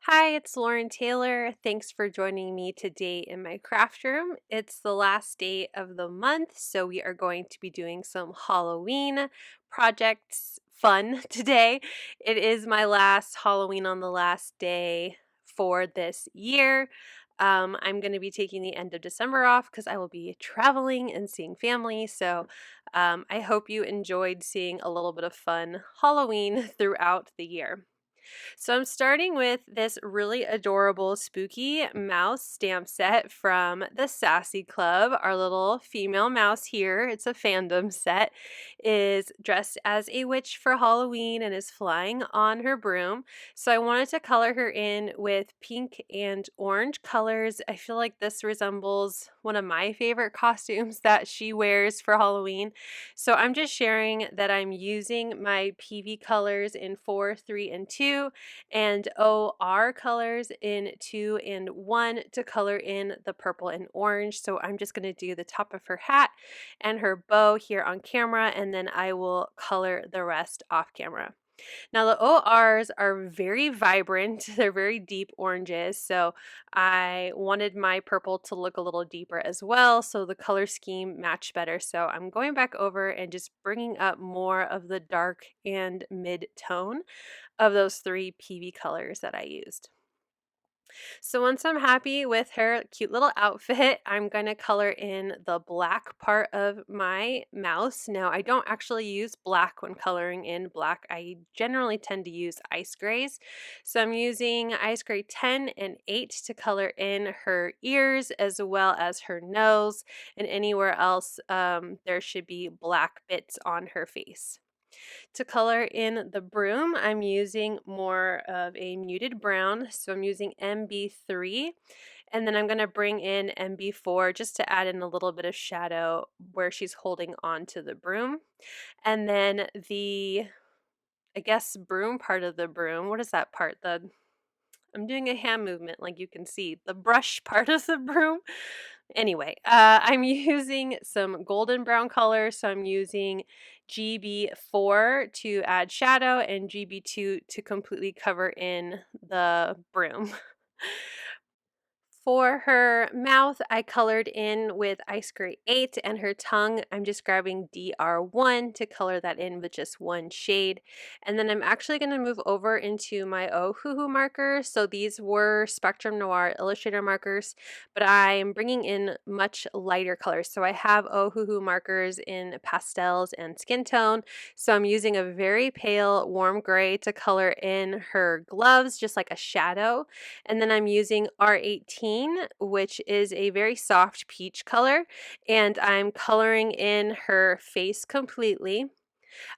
Hi, it's Lauren Taylor. Thanks for joining me today in my craft room. It's the last day of the month, so we are going to be doing some Halloween projects fun today. It is my last Halloween on the last day for this year. I'm going to be taking the end of December off because I will be traveling and seeing family. So I hope you enjoyed seeing a little bit of fun Halloween throughout the year. So I'm starting with this really adorable spooky mouse stamp set from the Sassy Club. Our little female mouse here, it's a fandom set, is dressed as a witch for Halloween and is flying on her broom. So I wanted to color her in with pink and orange colors. I feel like this resembles one of my favorite costumes that she wears for Halloween. So I'm just sharing that I'm using my PV colors in 4, 3, and 2 and OR colors in 2 and 1 to color in the purple and orange. So I'm just going to do the top of her hat and her bow here on camera, and then I will color the rest off camera. Now the ORs are very vibrant, they're very deep oranges, so I wanted my purple to look a little deeper as well, so the color scheme matched better. So I'm going back over and just bringing up more of the dark and mid-tone of those 3 PV colors that I used. So once I'm happy with her cute little outfit, I'm going to color in the black part of my mouse. Now, I don't actually use black when coloring in black. I generally tend to use ice grays. So I'm using ice gray 10 and 8 to color in her ears as well as her nose, and anywhere else there should be black bits on her face. To color in the broom, I'm using more of a muted brown, so I'm using MB3, and then I'm going to bring in MB4 just to add in a little bit of shadow where she's holding on to the broom. And then the, I guess, broom part of the broom, what is that part? I'm doing a hand movement like you can see. The brush part of the broom. Anyway, I'm using some golden brown color, so I'm using GB4 to add shadow and GB2 to completely cover in the broom. For her mouth, I colored in with Ice Gray 8, and her tongue, I'm just grabbing DR1 to color that in with just one shade. And then I'm actually going to move over into my Ohuhu markers. So these were Spectrum Noir Illustrator markers, but I'm bringing in much lighter colors. So I have Ohuhu markers in pastels and skin tone. So I'm using a very pale warm gray to color in her gloves, just like a shadow. And then I'm using R18, which is a very soft peach color, and I'm coloring in her face completely.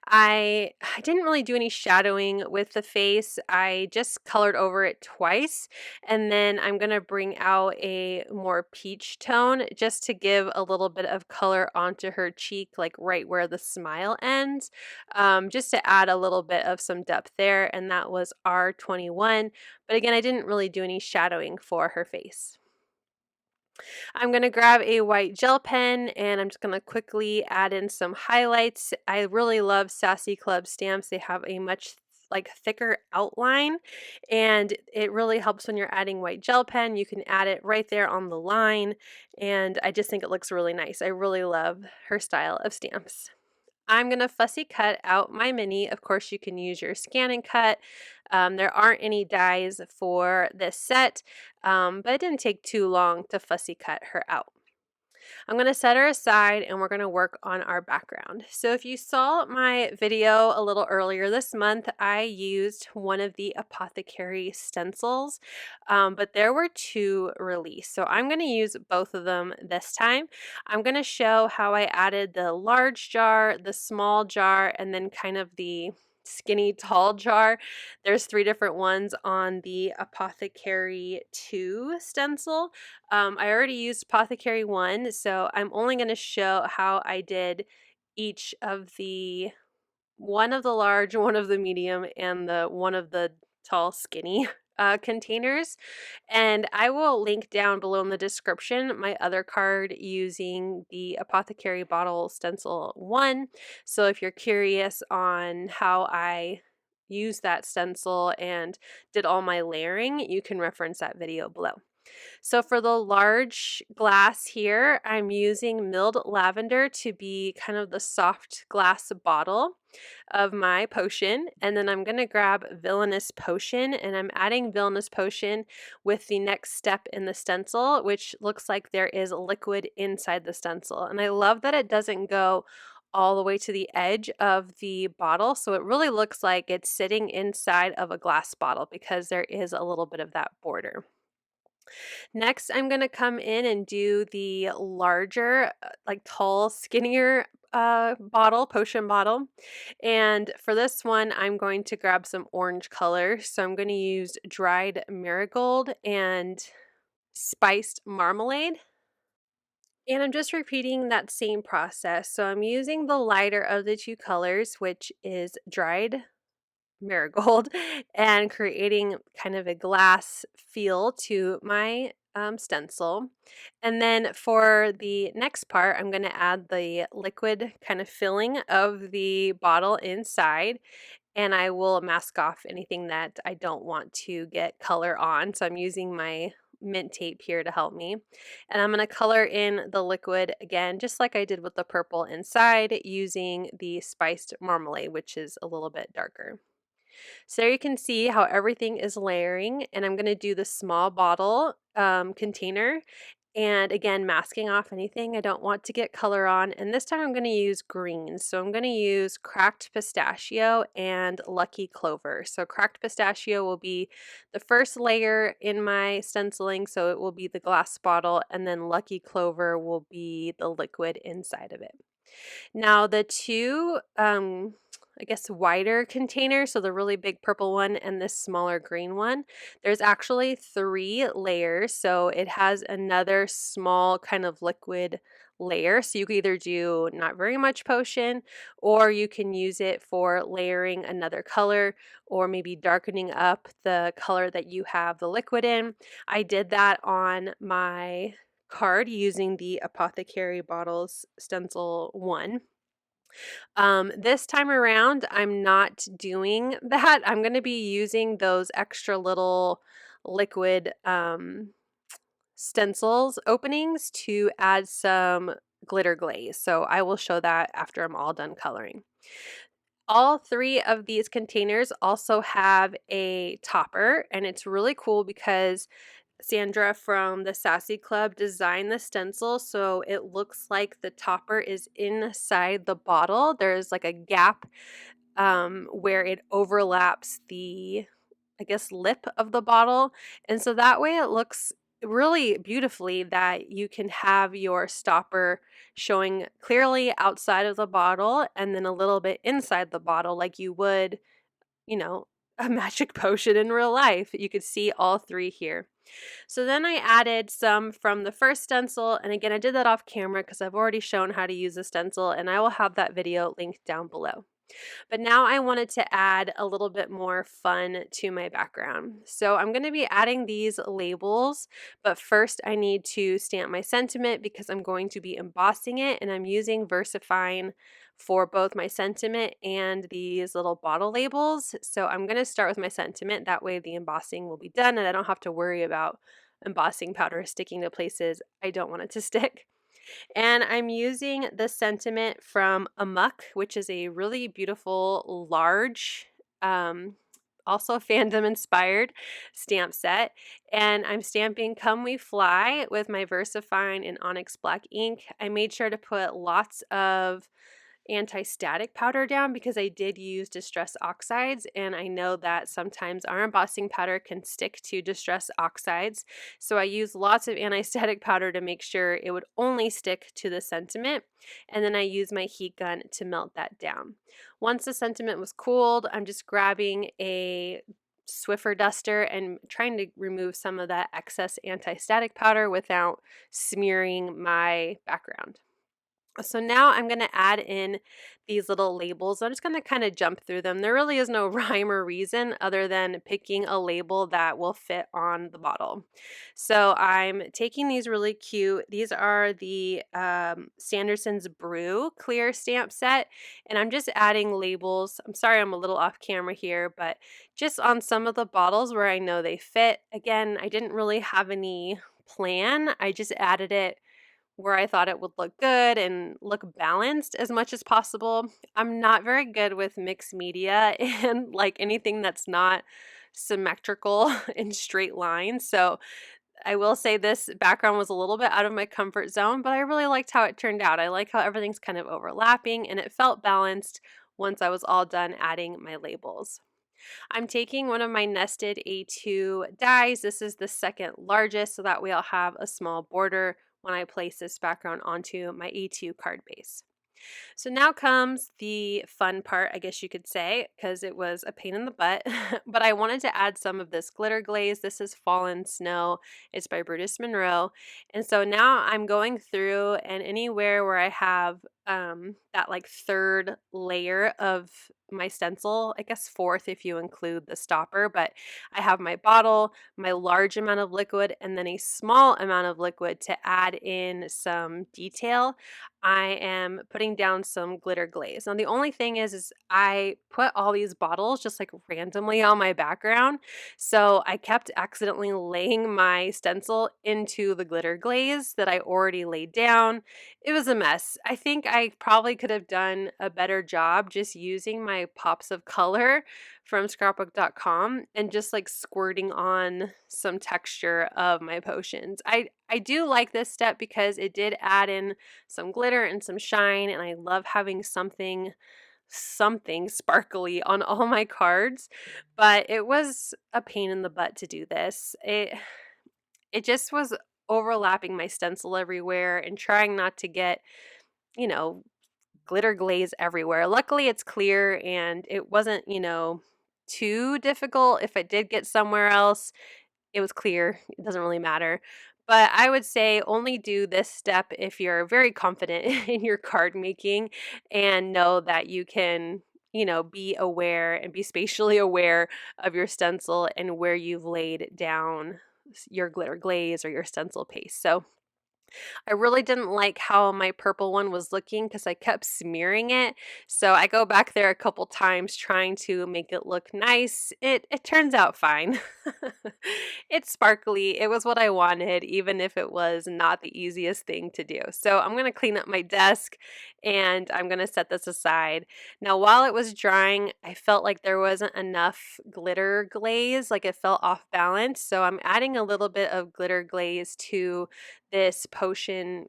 I didn't really do any shadowing with the face. I just colored over it twice, and then I'm going to bring out a more peach tone just to give a little bit of color onto her cheek, like right where the smile ends, just to add a little bit of some depth there, and that was R21. But again, I didn't really do any shadowing for her face. I'm going to grab a white gel pen and I'm just going to quickly add in some highlights. I really love Sassy Club stamps. They have a much thicker outline, and it really helps when you're adding white gel pen. You can add it right there on the line, and I just think it looks really nice. I really love her style of stamps. I'm going to fussy cut out my mini. Of course, you can use your scan and cut. There aren't any dies for this set, but it didn't take too long to fussy cut her out. I'm going to set her aside and we're going to work on our background. So if you saw my video a little earlier this month, I used one of the Apothecary stencils, but there were 2 released. So I'm going to use both of them this time. I'm going to show how I added the large jar, the small jar, and then kind of the skinny tall jar. There's 3 different ones on the Apothecary 2 stencil. I already used Apothecary 1, so I'm only going to show how I did each of the one of the large, one of the medium, and the one of the tall skinny containers. And I will link down below in the description my other card using the Apothecary Bottle Stencil 1. So if you're curious on how I used that stencil and did all my layering, you can reference that video below. So for the large glass here, I'm using milled lavender to be kind of the soft glass bottle of my potion. And then I'm going to grab Villainous potion, and I'm adding Villainous potion with the next step in the stencil, which looks like there is liquid inside the stencil. And I love that it doesn't go all the way to the edge of the bottle, so it really looks like it's sitting inside of a glass bottle because there is a little bit of that border. Next, I'm going to come in and do the larger, like tall, skinnier potion bottle. And for this one, I'm going to grab some orange color. So I'm going to use dried marigold and spiced marmalade. And I'm just repeating that same process. So I'm using the lighter of the two colors, which is dried marigold, and creating kind of a glass feel to my stencil. And then for the next part, I'm going to add the liquid kind of filling of the bottle inside, and I will mask off anything that I don't want to get color on. So I'm using my mint tape here to help me. And I'm going to color in the liquid again, just like I did with the purple inside, using the spiced marmalade, which is a little bit darker. So there you can see how everything is layering, and I'm going to do the small bottle container, and again masking off anything I don't want to get color on, and this time I'm going to use greens. So I'm going to use cracked pistachio and lucky clover. So cracked pistachio will be the first layer in my stenciling, so it will be the glass bottle, and then lucky clover will be the liquid inside of it. Now the two, I guess, wider containers, so the really big purple one and this smaller green one, there's actually 3 layers. So it has another small kind of liquid layer. So you can either do not very much potion, or you can use it for layering another color, or maybe darkening up the color that you have the liquid in. I did that on my card using the Apothecary bottles stencil 1. This time around, I'm not doing that. I'm going to be using those extra little liquid stencils openings to add some glitter glaze. So I will show that after I'm all done coloring. All 3 of these containers also have a topper, and it's really cool because Sandra from the Sassy Club designed the stencil so it looks like the topper is inside the bottle. There's like a gap where it overlaps the, I guess, lip of the bottle. And so that way it looks really beautifully that you can have your stopper showing clearly outside of the bottle and then a little bit inside the bottle like you would, you know, a magic potion in real life. You could see all 3 here. So then I added some from the first stencil, and again I did that off camera because I've already shown how to use the stencil, and I will have that video linked down below. But now I wanted to add a little bit more fun to my background. So I'm going to be adding these labels, but first I need to stamp my sentiment because I'm going to be embossing it, and I'm using VersaFine for both my sentiment and these little bottle labels. So I'm going to start with my sentiment. That way the embossing will be done and I don't have to worry about embossing powder sticking to places I don't want it to stick. And I'm using the sentiment from Amok, which is a really beautiful, large, also fandom inspired stamp set. And I'm stamping Come We Fly with my VersaFine and Onyx black ink. I made sure to put lots of anti-static powder down because I did use Distress Oxides, and I know that sometimes our embossing powder can stick to Distress Oxides, so I used lots of anti-static powder to make sure it would only stick to the sentiment, and then I used my heat gun to melt that down. Once the sentiment was cooled, I'm just grabbing a Swiffer duster and trying to remove some of that excess anti-static powder without smearing my background. So now I'm going to add in these little labels. I'm just going to kind of jump through them. There really is no rhyme or reason other than picking a label that will fit on the bottle. So I'm taking these really cute. These are the Sanderson's Brew clear stamp set, and I'm just adding labels. I'm sorry I'm a little off camera here, but just on some of the bottles where I know they fit. Again, I didn't really have any plan. I just added it where I thought it would look good and look balanced as much as possible. I'm not very good with mixed media and like anything that's not symmetrical in straight lines. So I will say this background was a little bit out of my comfort zone, but I really liked how it turned out. I like how everything's kind of overlapping and it felt balanced once I was all done adding my labels. I'm taking one of my nested A2 dies. This is the second largest, so that way I'll have a small border when I place this background onto my A2 card base. So now comes the fun part, I guess you could say, because it was a pain in the butt, but I wanted to add some of this glitter glaze. This is Fallen Snow. It's by Brutus Monroe. And so now I'm going through, and anywhere where I have that like third layer of my stencil, I guess fourth if you include the stopper, but I have my bottle, my large amount of liquid, and then a small amount of liquid to add in some detail. I am putting down some glitter glaze. Now the only thing is I put all these bottles just like randomly on my background. So I kept accidentally laying my stencil into the glitter glaze that I already laid down. It was a mess. I think I probably could have done a better job just using my pops of color from scrapbook.com and just like squirting on some texture of my potions. I do like this step because it did add in some glitter and some shine, and I love having something sparkly on all my cards, but it was a pain in the butt to do this. It just was overlapping my stencil everywhere and trying not to get, you know, glitter glaze everywhere. Luckily it's clear and it wasn't, too difficult. If it did get somewhere else, it was clear. It doesn't really matter. But I would say only do this step if you're very confident in your card making and know that you can, be aware and be spatially aware of your stencil and where you've laid down your glitter glaze or your stencil paste. So I really didn't like how my purple one was looking because I kept smearing it. So I go back there a couple times trying to make it look nice. It turns out fine. It's sparkly. It was what I wanted, even if it was not the easiest thing to do. So I'm going to clean up my desk and I'm going to set this aside. Now, while it was drying, I felt like there wasn't enough glitter glaze, like it felt off balance. So I'm adding a little bit of glitter glaze to this potion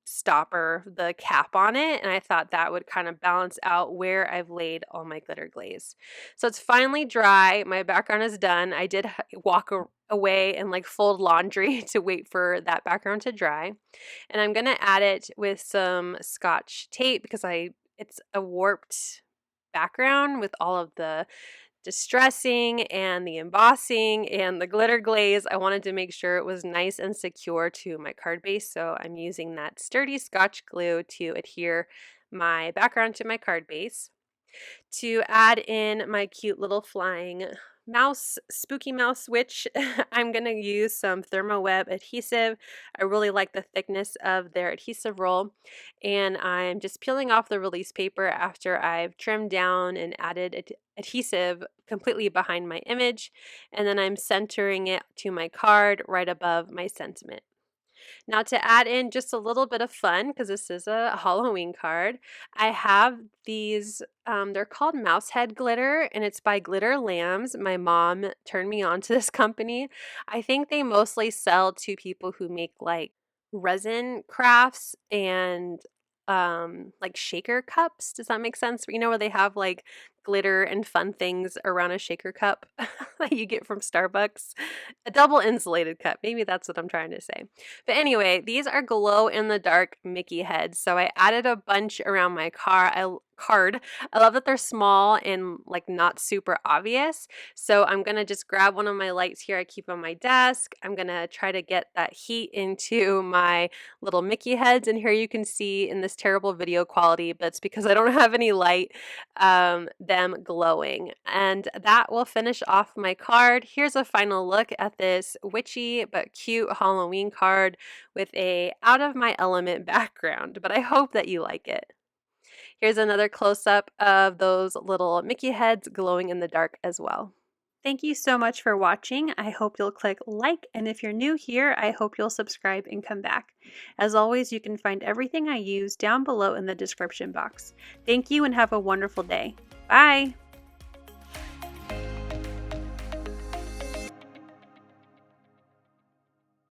stopper, the cap on it, and I thought that would kind of balance out where I've laid all my glitter glaze. So it's finally dry. My background is done. I did walk away and like fold laundry to wait for that background to dry. And I'm going to add it with some Scotch tape because it's a warped background with all of the distressing and the embossing and the glitter glaze. I wanted to make sure it was nice and secure to my card base, so I'm using that sturdy Scotch glue to adhere my background to my card base. To add in my cute little flying mouse, spooky mouse witch, I'm going to use some Thermoweb adhesive. I really like the thickness of their adhesive roll, and I'm just peeling off the release paper after I've trimmed down and added adhesive completely behind my image, and then I'm centering it to my card right above my sentiment. Now to add in just a little bit of fun, because this is a Halloween card, I have these, they're called Mouse Head Glitter, and it's by Glitter Lambs. My mom turned me on to this company. I think they mostly sell to people who make like resin crafts and like shaker cups. Does that make sense? You know, where they have like glitter and fun things around a shaker cup that you get from Starbucks. A double insulated cup. Maybe that's what I'm trying to say. But anyway, these are glow in the dark Mickey heads. So I added a bunch around my card. I love that they're small and like not super obvious. So I'm gonna just grab one of my lights here I keep on my desk. I'm gonna try to get that heat into my little Mickey heads, and here you can see in this terrible video quality, but it's because I don't have any light, them glowing. And that will finish off my card. Here's a final look at this witchy but cute Halloween card with a out of my element background, but I hope that you like it. Here's another close-up of those little Mickey heads glowing in the dark as well. Thank you so much for watching. I hope you'll click like, and if you're new here, I hope you'll subscribe and come back. As always, you can find everything I use down below in the description box. Thank you and have a wonderful day. Bye!